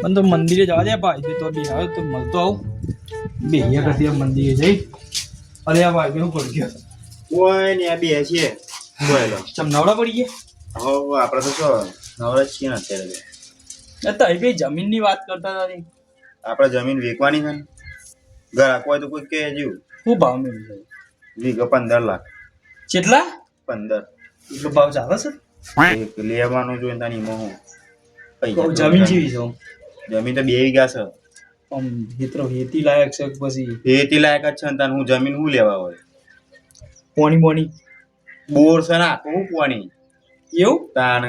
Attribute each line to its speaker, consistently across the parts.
Speaker 1: પણ તો મંદિરે જવા દે ભાઈ તો બી આવે તો મળતો આવું બે અહીંયા કરતી મંદિરે જઈ અરે આ ભાઈ કેવું પડી ગયો
Speaker 2: કોઈ ને આ બે છીએ બોલો
Speaker 1: ચમ નવડા પડી ગયા
Speaker 2: હવે આપણે તો શું નવરા છીએ ને અત્યારે
Speaker 1: તો એ ભાઈ જમીનની વાત કરતા હતા
Speaker 2: આપણે જમીન વેચવાની છે ને ઘર આખવા તો કોઈ કે જેવું
Speaker 1: શું ભાવ મેળવ્યો
Speaker 2: વીઘો 15 લાખ
Speaker 1: કેટલા
Speaker 2: 15
Speaker 1: એટલો ભાવ ચાલે છે
Speaker 2: એક લેવાનું જોઈએ તાની મોહ
Speaker 1: જમીન જેવી છે
Speaker 2: જમીન તો 2 વીઘા છે
Speaker 1: આમ હેતરો હેતી લાયક છે પછી
Speaker 2: હેતી લાયક જ છે ને તાન હું જમીન હું લેવા હોય
Speaker 1: પોણી બોણી
Speaker 2: બોર છે ને આખું હું પાણી
Speaker 1: એવું
Speaker 2: તાણ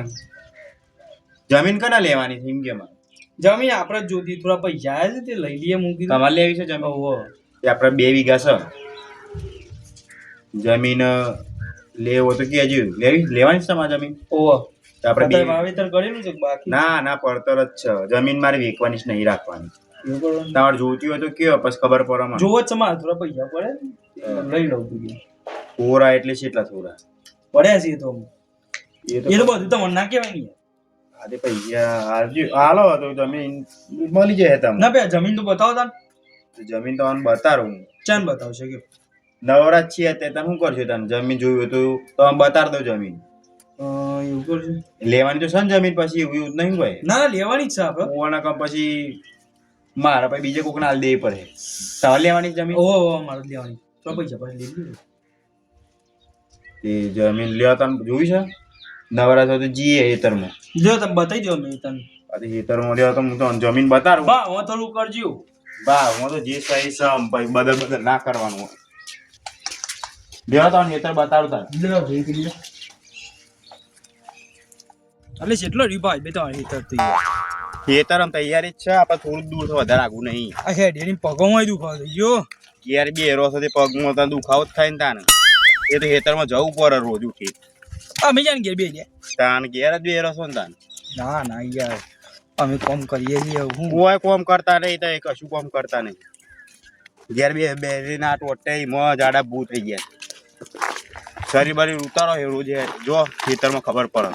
Speaker 2: જમીન કના લેવાની છે એમ કે માં
Speaker 1: જમીન આપણે જોતી થોડા પૈસા આવે છે તે લઈ લઈએ મૂકી
Speaker 2: તમારે લેવી છે જમીન
Speaker 1: ઓહો
Speaker 2: તે આપણે 2 વીઘા છે જમીન લેવો તો કેજો લેવાની છે તમારે જમીન
Speaker 1: ઓહો
Speaker 2: તો આપણે
Speaker 1: વાવેતર કરેલું છે બાકી
Speaker 2: ના પડતર જ છે જમીન મારે વેચવાની જ નહીં રાખવાની
Speaker 1: એવું કરવાનું
Speaker 2: તમારે જોતી હોય તો કયો પછી ખબર પડે મને
Speaker 1: જોવો જ છે મારે થોડા પૈસા પડે લઈ લઉં તું
Speaker 2: થોડા એટલે કેટલા થોડા
Speaker 1: પડ્યા છે એ તો
Speaker 2: એ તો
Speaker 1: બધું તમને ના કહેવાય નહીં
Speaker 2: આજે પૈસા હાલો તો જમીન મળી જાય તમને
Speaker 1: ના બે જમીન તો બતાવો તાન
Speaker 2: જમીન તો આને બતાડું
Speaker 1: ચાન બતાવશે કે
Speaker 2: નવરાજ છીએ તે તમે શું કરશો તને જમીન જોયું તો તમે બતાડ દો જમીન
Speaker 1: એવું કરશું
Speaker 2: લેવાની તો છે ને જમીન પછી એવું નહીં ભાઈ
Speaker 1: ના ના લેવાની જ છે આપણે
Speaker 2: ઓના કામ પછી મારા પછી બીજે કોકને હાલ દેવી પડે સવાલ લેવાની જમીન
Speaker 1: ઓહો મારે લેવાની તો પૈસા પછી લઈ લીધું
Speaker 2: એ જમીન લેવા તને જોઈ છે નવરાજ તો જીએ હેતરમાં
Speaker 1: જો તમે બતાવી દો મેં તને
Speaker 2: આજે હેતરમાં લેવા તો હું તો જમીન બતાડું
Speaker 1: બા હું થોડું કરજો
Speaker 2: બા હું તો જે સહી સમ ભાઈ બદલ ના કરવાનું હોય લેવા તો હેતર બતાડું તાર
Speaker 1: એટલે જેટલો રી ભાઈ બે તો હેતર થઈ
Speaker 2: હેતર આમ તૈયારી જ છે આપણે થોડું દૂર છે વધારે આગું નહીં
Speaker 1: આ હેડ એની પગોમાં દુખાવ થઈ ગયો
Speaker 2: યાર બે એરો સાથે પગમાં તો દુખાવો જ થાય ને તાને એ તો હેતરમાં જવું પડે રોજ ઉઠી
Speaker 1: અમે જાણ ઘેર બે ગયા
Speaker 2: તાન ઘેર જ બે એરો છો ને તાન
Speaker 1: ના ના યાર અમે કોમ કરીએ છીએ હું
Speaker 2: કોઈ કોમ કરતા નહીં તો કશું કોમ કરતા નહીં ઘેર બે ના ટોટે મોં જાડા ભૂ થઈ ગયા શરીર બરી ઉતારો એ રોજ જો ખેતરમાં ખબર પડે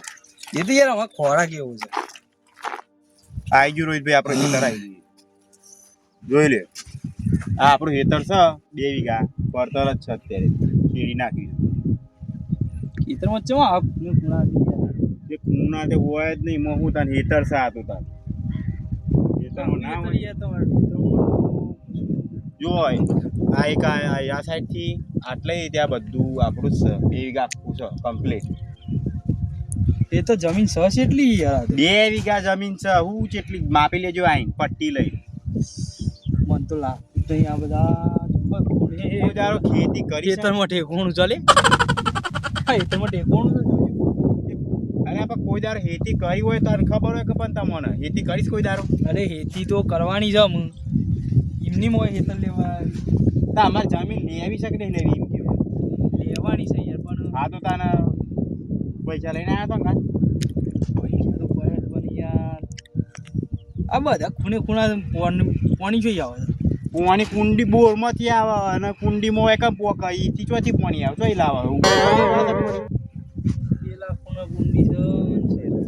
Speaker 1: એ તો યાર અમારે ખોરાક એવું છે
Speaker 2: આઈ ગયું રોહિતભાઈ આપણે ખેતર આવી ગયું જોઈ લે આ આપણું ખેતર છે 2 વીઘા પડતર જ છે અત્યારે શેરી નાખી
Speaker 1: ખેતરમાં ચો આ ખૂણા
Speaker 2: જે ખૂણા તે હોય જ નહીં મોં તાન ખેતર છે આ તો તાન ખેતરમાં ના હોય જો આ એક આ સાઈડ થી આટલે ત્યાં બધું આપણું જ છે 2 વીઘા આખું છે કમ્પ્લીટ
Speaker 1: એ તો જમીન સસ એટલી યાર
Speaker 2: 2 વીઘા જમીન છે હું જેટલી માપી લેજો આઈને પટ્ટી લઈ
Speaker 1: મન તો લાગતું નહીં આ બધા
Speaker 2: દારો ખેતી કરી
Speaker 1: ખેતરમાં ઠેકોણું ચાલે હા ખેતરમાં ઠેકોણું
Speaker 2: અરે આપણે કોઈ દારો ખેતી કરી હોય તો ખબર હોય કે પણ તમને ખેતી કરીશ કોઈ દારો
Speaker 1: અરે ખેતી તો કરવાની છે હું એમની મોય ખેતર લેવા
Speaker 2: તો અમારે જમીન લેવી શકે નહીં લેવી એમ કેવું
Speaker 1: લેવાની છે યાર પણ
Speaker 2: હા તો તાના પૈસા લઈને આવ્યા તો
Speaker 1: પૈસા તો પડે પણ યાર આ બધા ખૂણે ખૂણા પાણી જોઈ આવે
Speaker 2: પાણી કુંડી બોરમાંથી આવે અને કુંડીમાં એક પોક અહીંથી ચોથી પાણી આવે ચોઈ લાવે
Speaker 1: પેલા ખૂણા કુંડી છે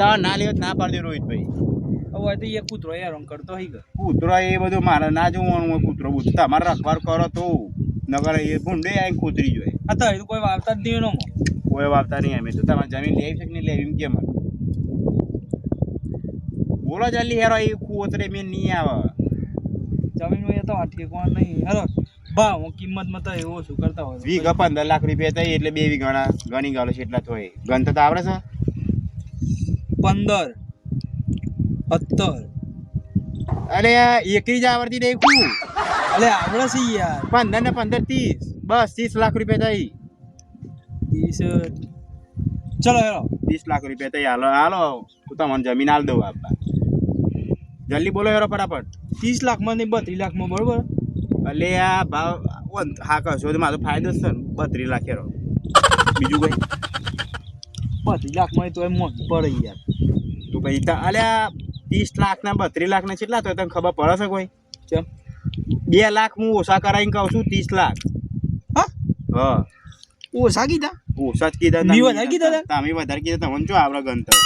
Speaker 2: તાર ના લેવા ના પાડી દે રોહિતભાઈ
Speaker 1: હવે તો એ કૂતરો યાર રંગ કરતો હોય ગયો
Speaker 2: કૂતરો એ બધું મારે ના જોવાનું હોય કૂતરો બુતરો તમારે રખવાર કરો તો નગર એ ભૂંડે આવીને કૂતરી જોઈએ
Speaker 1: આ તો એ કોઈ વાવતા જ નહીં
Speaker 2: કોઈ વાવતા નહીં અમે તો તમારે જમીન લેવી છે કે નહીં લેવી એમ કેમ બોલો જલ્દી હેરો એ કૂતરે મેં નહીં આવે
Speaker 1: જમીનમાં એ તો ઠેકવા નહીં હેરો ભાવ હું કિંમતમાં તો એવો શું કરતા હોય
Speaker 2: વીઘા 15 લાખ રૂપિયા થાય એટલે 2 વીઘાના ગણી ગાલો છે એટલા થોય ગણ તો આવડે છે
Speaker 1: 15 17
Speaker 2: અરે એકરી જ આવડતી નહીં કું
Speaker 1: અલે આવડે છે યાર
Speaker 2: 15 ને 15 30 બસ 30 લાખ રૂપિયા થાય
Speaker 1: 30 ચલો હેરો
Speaker 2: 30 લાખ રૂપિયા થાય હાલો હાલો તું તમને જમીન હાલ દઉં આપવા જલ્દી બોલો હેરો ફટાફટ
Speaker 1: 30 લાખમાં નહીં 32 લાખમાં બરોબર
Speaker 2: એટલે આ ભાવ હા કશો તો મારો ફાયદો જ છે ને 32 લાખ હેરો બીજું કઈ
Speaker 1: 32 લાખમાં તો એમ મોંઘી પડે યાર
Speaker 2: તો પછી અલ્યા 30 લાખ ના 32 લાખ ના કેટલા તો તને ખબર પડે છે કોઈ
Speaker 1: કેમ
Speaker 2: 2 લાખ હું ઓછા કરાવીને કહું છું 30 લાખ હા
Speaker 1: ઓછા કીધા
Speaker 2: ઓછા જ કીધા
Speaker 1: મેં વધારે કીધા
Speaker 2: તમે વધારે કીધા તમને જો આવડે ગણતર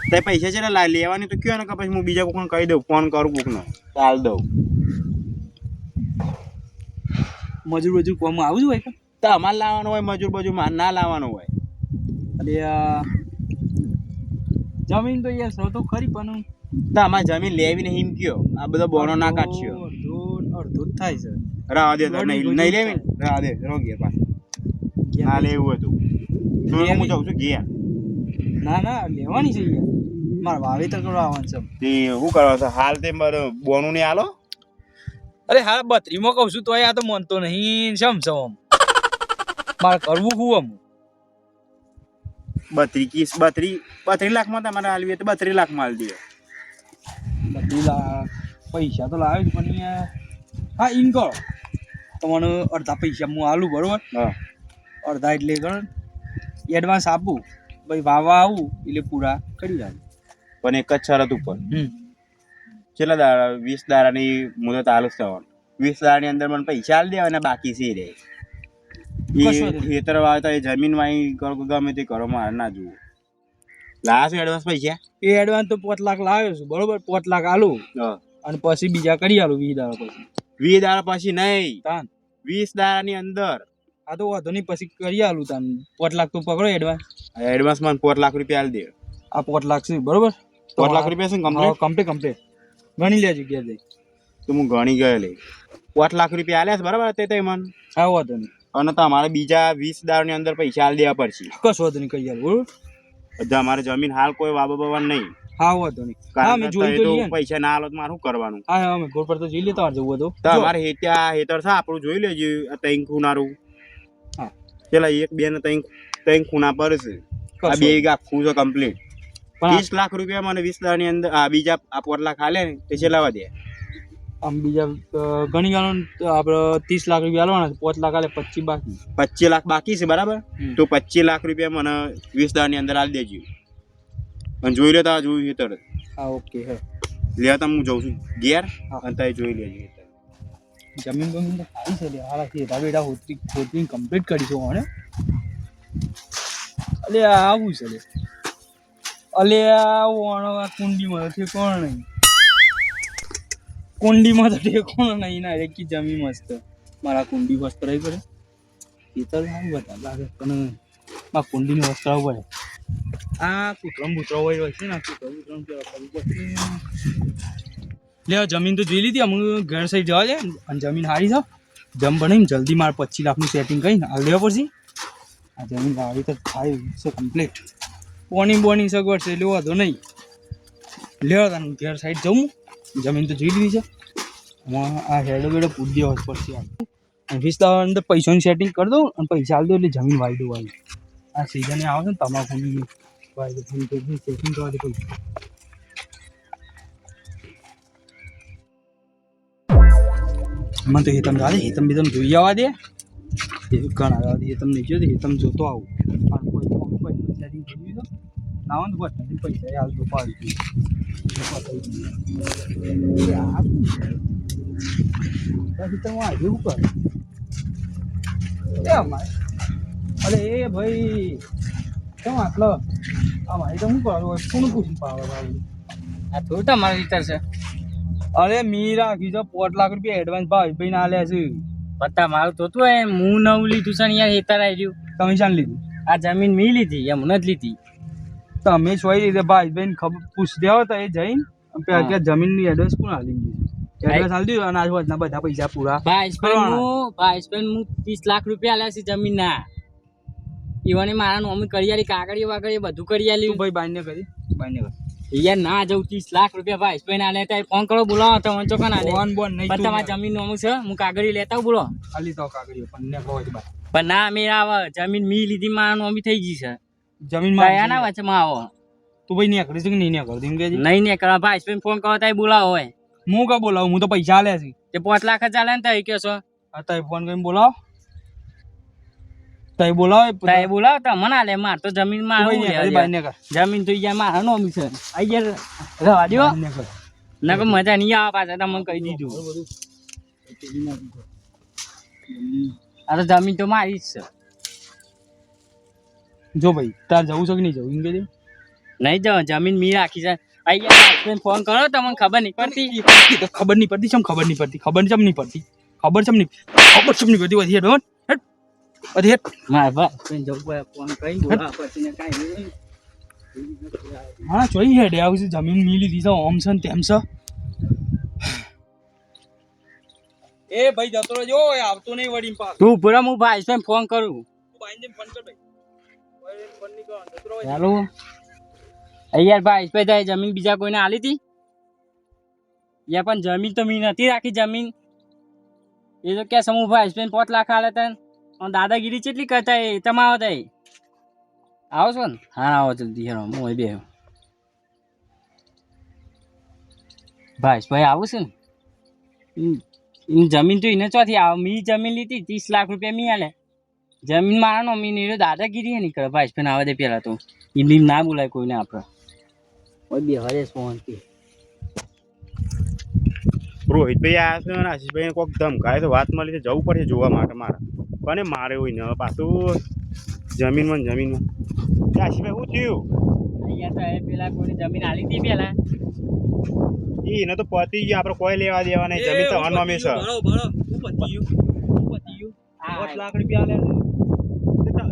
Speaker 2: તે પૈસા છે ને લેવાની તો કયો ને કે પછી હું બીજા કોકને કહી દઉં, ફોન કરું કોકને ચાલ દઉં.
Speaker 1: મજૂર કોમ આવું જ હોય કે
Speaker 2: તો અમારે લાવવાનું હોય મજૂર બજૂર ના લાવવાનું હોય.
Speaker 1: અરે આ જમીન તો યાર સૌ તો ખરી પણ
Speaker 2: તો અમારે જમીન લેવી નહીં એમ કયો, આ બધો બોનો ના કાઢશો.
Speaker 1: અડધો જ થાય છે.
Speaker 2: રાહ દે નહીં લેવી ને, રાહ દે રોગીએ પાછું ના લેવું હતું તો હું જાઉં છું ઘેર.
Speaker 1: ના લેવાની છે યાર, મારે વાવેતર કરવાનું છે.
Speaker 2: તે શું કરવા છે હાલ? તે બોનું નહીં હાલો.
Speaker 1: અરે હા 32 માં કહું છું તો આ તો માનતો નહીં. શમ મારે કરવું હું
Speaker 2: 32 લાખમાં તમારે હાલવી તો 32 લાખમાં હાલ દે.
Speaker 1: 32 લાખ પૈસા તો લાવે જ પણ યાર. હા એમ કરો તમને અડધા પૈસા હું આલું બરોબર.
Speaker 2: હા
Speaker 1: અડધા એટલે ગણ એડવાન્સ આપું, ભાઈ વાવા આવું એટલે પૂરા કરી રાખું.
Speaker 2: પણ એક જ શરત ઉપર. કેટલા દાડા? 20 દાડાની મુદત આલું થવાનું. 20 દાડાની અંદર મને પૈસા આલી દેવા અને બાકી સી રહે. ખેતર વાવતા એ જમીન વાઈ કરો ગમે તે કરો, મારે ના જોવું. લાવ્યા છો એડવાન્સ પૈસા?
Speaker 1: એ એડવાન્સ તો 5 લાખ લાવ્યો છું બરોબર. 5 લાખ આલું અને પછી બીજા કરી આલું 20 દાડા પછી.
Speaker 2: 20 દાડા પછી નહીં,
Speaker 1: તાન
Speaker 2: 20 દાડાની અંદર.
Speaker 1: આ તો વાંધો નહીં, પછી કરી આલું તાન. 5 લાખ તો પકડો એડવાન્સ.
Speaker 2: એડવાન્સ માં 5 લાખ રૂપિયા આલી દે.
Speaker 1: આ 5 લાખ છે બરોબર.
Speaker 2: 5 લાખ રૂપિયા છે કમ્પ્લીટ
Speaker 1: કમ્પ્લીટ ગણી લેજો ઘેર જઈ.
Speaker 2: તો હું ગણી ગયો લે. 5 લાખ રૂપિયા આલ્યા છે બરાબર. તે મન
Speaker 1: હા વાંધો નહીં.
Speaker 2: અને તમારે બીજા 20 દાડાની અંદર પૈસા આલી દેવા પડશે.
Speaker 1: કશું વાંધો નહીં કરી આલું બરોબર.
Speaker 2: બધા અમારે જમીન હાલ કોઈ વાવવાનું નહીં.
Speaker 1: હા વાંધો નહીં. હા મેં જોઈ તો
Speaker 2: પૈસા ના આલો તો મારે શું કરવાનું?
Speaker 1: હા અમે ગોળ પર તો જઈ લેતા જવું હતું.
Speaker 2: તો અમારે હેતર છે આપણું જોઈ લેજો. તૈન ખૂનારું.
Speaker 1: હા
Speaker 2: પેલા 1 2 ને તૈન ખૂના પર છે. આ બે આખું છે કમ્પ્લીટ. 30 લાખ રૂપિયા મને 20 દાડાની અંદર આ બીજા 5 લાખ આલે ને તે ચલાવા દે.
Speaker 1: આમ બીજા ઘણી ગાળો આપણે 30 લાખ રૂપિયા આલવાના, 5 લાખ આલે 25 બાકી.
Speaker 2: 25 લાખ બાકી છે બરાબર. તો 25 લાખ રૂપિયા મને 20 દાડાની અંદર આલી દેજો. અને જોઈ લે તા જોઈ હેતર.
Speaker 1: હા ઓકે હે
Speaker 2: લે તા હું જઉં છું ઘેર અને તાઈ જોઈ લેજો.
Speaker 1: જમીન તો ખાઈ છે લે હાલા છે રાબેડા હોતી કમ્પ્લીટ કરી છો મને. અલે આવું છે લે. અલે આ કુંડીમાં છે કોણ નહીં. કુંડીમાં તો ઠેકોણ નહીં ના. એક જમીન મસ્ત મારા કુંડી વસ્ત્ર રહી પડે એ તો બધા લાગે પણ મારા કુંડીની વસ્ત્ર પડે. આ કૂતરમ બૂતરો હોય છે ને, કૂતરમ લે જમીન તો જોઈ લીધી. અમુક ઘર સાઈડ જવા જાય અને જમીન સારી છે. જમ બનાવીને જલ્દી મારે 25 લાખનું સેટિંગ કરીને હાલ દેવા પડશે. આ જમીન સારી તો થાય છે કમ્પ્લીટ. બોની સગવડ છે એટલે વાંધો નહીં. લેવા તાનું ઘર સાઈડ જવું. જમીન તો જોઈ લીધી છે. આ હેડો બેડો પૂરી દેવા પડશે. અને 20 દાડા અંદર પૈસાની સેટિંગ કરી દઉં અને પૈસા આલી દઉં એટલે જમીન વાવી દઉં. વાવી આ સિઝને આવે છે ને તમાકુની વાવી દઉં સેટિંગ કરવા દે પૈસા. મને તો હેતમ જાડે હેતમ બી તમે જોઈ આવવા દે. ઘણા આવવા દે હેતમ નહીં જોયો હેતમ જોતો આવું. સેટિંગ કરી દો ના હોય તો બસ પૈસા હાલ તો પાડી એવું કર. અરે એ ભાઈ કેમ આટલો અમારી તો શું કરો કોણ પૂછી પાવર આ થોડું તમારે વિચાર છે. અરે મી રાખી છે 5 લાખ રૂપિયા એડવાન્સ ભાઈ ભાઈ ના આલ્યા છે.
Speaker 3: પત્તા મારું થતું હોય હું નવું લીધું છે ને યાર હેતર આવી રહ્યું.
Speaker 1: કમિશન લીધું?
Speaker 3: આ જમીન મી લીધી એમ નથી લીધી.
Speaker 1: તમે સોઈ રીતે ભાઈ ભાઈ ખબર પૂછ દેવો તો એ જઈને અત્યારે જમીનની એડવાન્સ કોણ આલી દીધું? એડવાન્સ આલી દીધું અને આજુબાજુના બધા પૈસા પૂરા
Speaker 3: ભાઈ હું 30 લાખ રૂપિયા આલ્યા છે જમીન ના. ઈવને મારા નોમી કરી આલી, કાગળીઓ વાગળીઓ બધું કરી આલી.
Speaker 1: ભાઈ બાઈને કરી બાઈને કરી
Speaker 3: યાર ના જવું 30 લાખ રૂપિયા ભાઈ ભાઈ ના લેતા ફોન કરો બોલાવો તમે ચોકા ના લે.
Speaker 1: ફોન બોન નહીં
Speaker 3: પણ તમારા જમીન નોમું છે હું કાગળી લેતા આવું બોલો.
Speaker 1: આલી તો કાગળીઓ પણ ને કહો જ ભાઈ.
Speaker 3: પણ ના મેં આવે જમીન મી લીધી મારા નોમી થઈ ગઈ છે.
Speaker 1: જમીન
Speaker 3: માં ના વચમાં આવો
Speaker 1: તું ભાઈ ને કરી છે કે નહીં કરી દીમ કે
Speaker 3: નહીં ને કરવા ભાઈ ભાઈ ફોન કરો તાઈ બોલાવો હોય.
Speaker 1: હું કા બોલાવું? હું તો પૈસા આલ્યા છે.
Speaker 3: તે 5 લાખ જ આલે ને તાઈ કે છો.
Speaker 1: આ તાઈ ફોન કરીને બોલાવો. તાઈ બોલાવો
Speaker 3: તો મને આલે. માર તો જમીન માં જમીન તો યાર મારા નોમી છે. આ યાર રવા દો ના મજા નહીં આવે પાછા તમને કહી દીધું. આ તો જમીન તો મારી જ છે.
Speaker 1: જો ભાઈ તાર જવું છે કે નહીં જવું એમ કે
Speaker 3: નહીં જાઓ જમીન મી રાખી છે અહીંયા ફોન કરો તમને ખબર નહીં પડતી
Speaker 1: ખબર નહીં પડતી ચમ ખબર નહીં પડતી ખબર ચમ નહીં પડતી ખબર ચમ નહીં પડતી વધી હેડ હેડ વધી હેડ
Speaker 3: મારા ભાઈ જવું પડે ફોન કરીને બોલા પછી ને કાંઈ નહીં.
Speaker 1: હા જોઈ હેડ આવું છે જમીન મી લીધી છે ઓમ છે ને તેમ છે એ ભાઈ જતો રહેજો આવતો નહીં વળી પાક
Speaker 3: તું પૂરા હું ભાઈ સાહેબ ફોન કરું ચાલો યાર ભાઈ પે જાય જમીન બીજા કોઈને આલી હતી યાર પણ જમીન તો મી નથી રાખી જમીન એ તો કે સમૂહ ભાઈ પે 5 લાખ આલે તને અને દાદાગીરી કેટલી કરતા એ તમારો થાય આવો છો ને હા આવો જલ્દી હેરો હું બે ભાઈ આવું છે ને જમીન તો એને ચોથી આવ મી જમીન લીધી 30 લાખ રૂપિયા મી આલે જમીન મારાનો મી નીરો દાદાગીરી હે નીકળે ભાઈ પણ આવે દે પેલા તો એમ ના બોલાય કોઈને આપણે ઓય બે હરે સોહનથી
Speaker 2: રોહિતભાઈ આવ્યા છે અને આશીષભાઈ કોઈક ધમકાય તો વાત મળી તો જવું પડશે જોવા માટે મારે કોને મારે હોય ને પાછું જમીનમાં આશીષભાઈ શું થયું
Speaker 3: અહીંયા તો એ પેલા કોઈને જમીન આલી હતી પેલા
Speaker 2: એને તો પતી ગયું આપણે કોઈ લેવા દેવા નહીં જમીન તો અનોમી છે
Speaker 1: લાખ રૂપિયા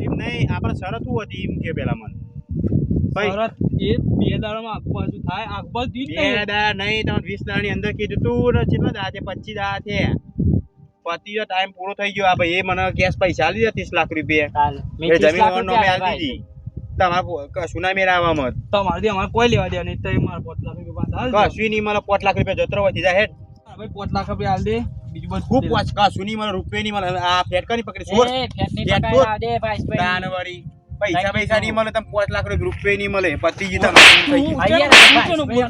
Speaker 2: એમ નહીં આપણે શરત શું હતી એમ કે પેલા મને
Speaker 1: શરત એ 2 દાડામાં આખું પાછું થાય આખું દીધ
Speaker 2: 2 દાડા નહીં તમે 20 દાડાની અંદર કીધું તું ને કેટલા દાડા છે 25 દાડા છે પતી ગયો ટાઈમ પૂરો થઈ ગયો આ ભાઈ એ મને કેશ પૈસા લીધા 30 લાખ રૂપિયા એ જમીન અનોમી આલી દીધી તમારે કશું ના મેળવવામાં
Speaker 1: તમારે અમારે કોઈ લેવા દેવા નહીં તો મારે 5 લાખ રૂપિયા
Speaker 2: કશું નહીં મને 5 લાખ રૂપિયા જતરો વધી જાય હેડ
Speaker 1: ભાઈ 5 લાખ રૂપિયા હાલ દે બીજું બધું
Speaker 2: ખૂબ વાંચ કશું નહીં મને રૂપિયા નહીં મળે આ ફેટકા નહીં પકડી છોડ દાનવાળી પૈસા નહીં મળે તમે 5 લાખ રૂપિયા નહીં મળે પતી ગઈ રૂપિયા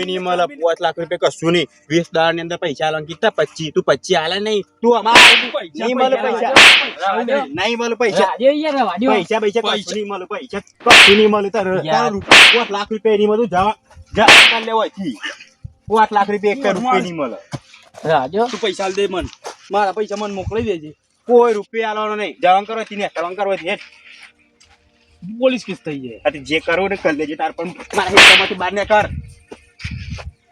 Speaker 2: નહીં મળે 5 લાખ રૂપિયા કશું નહીં 20 દાડા ની અંદર પૈસા આલવા કીધા 25 તું 25 હાલે નહીં તું અમારે નહીં મળે પૈસા નહીં મળે પૈસા કશું નહીં મળે પૈસા કશું નહીં મળે તારે 5 લાખ રૂપિયા નહીં મળે જવા લેવા 5 લાખ રૂપિયા 1 રૂપિયા નહીં મળે
Speaker 1: તું પૈસા દે મન મારા પૈસા મન મોકલી દેજે
Speaker 2: કોઈ રૂપિયા આલવાનો નહીં જવાન કરો તીને જવાન કરો હેઠ
Speaker 1: પોલીસ કેસ થઈ જાય
Speaker 2: જે કરવું ને કરી લેજે તાર પણ મારા હિસ્સામાંથી બહાર ને કર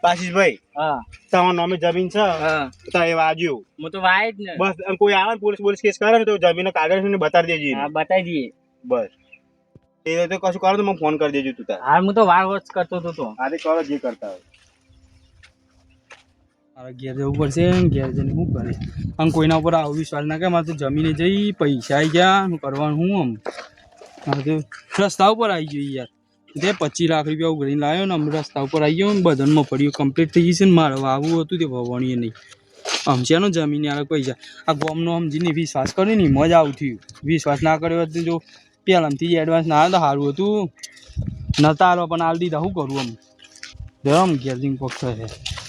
Speaker 2: આશીષભાઈ
Speaker 3: હા
Speaker 2: તમારું નામે જમીન છે
Speaker 3: હા
Speaker 2: તો એ વાજ્યું
Speaker 3: હું તો વાય જ ને
Speaker 2: બસ કોઈ આવે ને પોલીસ કેસ કરે ને તો જમીન કાગળ ને બતાવી દેજે
Speaker 3: હા બતાવી દઈએ
Speaker 2: બસ એ તો કશું કરો તો મને ફોન કરી દેજો તું તાર
Speaker 3: હા હું તો વાર વોચ કરતો હતો તો
Speaker 2: આજે કરો જે કરતા હોય
Speaker 1: મારા ઘેર જવું પડશે ઘેર જઈને શું કરે આમ કોઈના ઉપર આવો વિશ્વાસ ના કે મારે તો જમીને જઈ પૈસા આવી ગયા શું કરવાનું હું આમ મારે તો રસ્તા ઉપર આવી ગયો યાર તે 25 લાખ રૂપિયા ઉઘરીને લાવ્યો ને આમ રસ્તા ઉપર આવી ગયો બધામાં પડ્યું કમ્પ્લીટ થઈ ગઈ છે ને મારે વાવું હતું તે વાવણીએ નહીં આમ છે ને જમીન યાર પૈસા આ ગોમનો સમજીને વિશ્વાસ કર્યો ને મજા આવું થયું વિશ્વાસ ના કર્યો હતું જો પહેલાંથી એડવાન્સ ના આવે તો સારું હતું નતા હાલવા પણ હાલ દીધા શું કરું આમ જરા આમ ઘેર જઈને પક્ષ છે